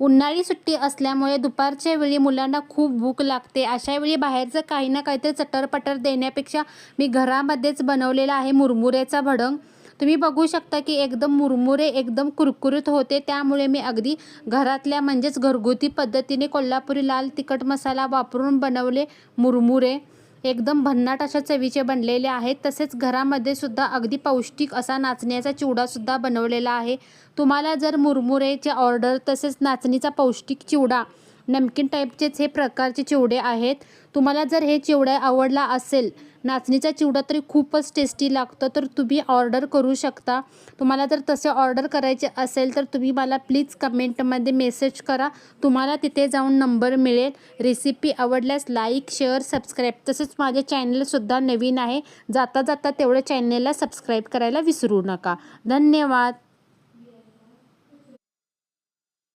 उन्हाळी सुट्टी असल्यामुळे दुपारच्या वेळी मुलांना खूप भूक लागते. अशा वेळी बाहेरचं काही ना काहीतरी चटर-पटर देण्यापेक्षा मी घरामध्येच बनवलेला आहे मुरमुऱ्याचा भडंग. तुम्ही बघू शकता की एकदम मुरमुरे एकदम कुरकुरीत होते. त्यामुळे मी अगदी घरातल्या म्हणजेच घरगुती पद्धतीने कोल्हापुरी लाल तिखट मसाला वापरून बनवले मुरमुरे. एकदम भन्नाट अशा चवीचे बनलेले आहेत. तसेच घरामध्ये सुद्धा अगदी पौष्टिक असा नाचण्याचा चिवडासुद्धा बनवलेला आहे. तुम्हाला जर मुरमुरेचे ऑर्डर तसेच नाचणीचा पौष्टिक चिवडा नमकीन टाईपचेच हे प्रकारचे चिवडे आहेत. तुम्हाला जर हे चिवडा आवडला असेल, नाचणीचा चिवडा तरी खूपच टेस्टी लागतो, तर तुम्ही ऑर्डर करू शकता. तुम्हाला जर तसे ऑर्डर करायचे असेल तर तुम्ही मला प्लीज कमेंटमध्ये मेसेज करा. तुम्हाला तिथे जाऊन नंबर मिळेल. रेसिपी आवडल्यास लाईक, शेअर, सबस्क्राईब तसेच माझे चॅनलसुद्धा नवीन आहे. जाता जाता तेवढं चॅनलला सबस्क्राईब करायला विसरू नका. धन्यवाद.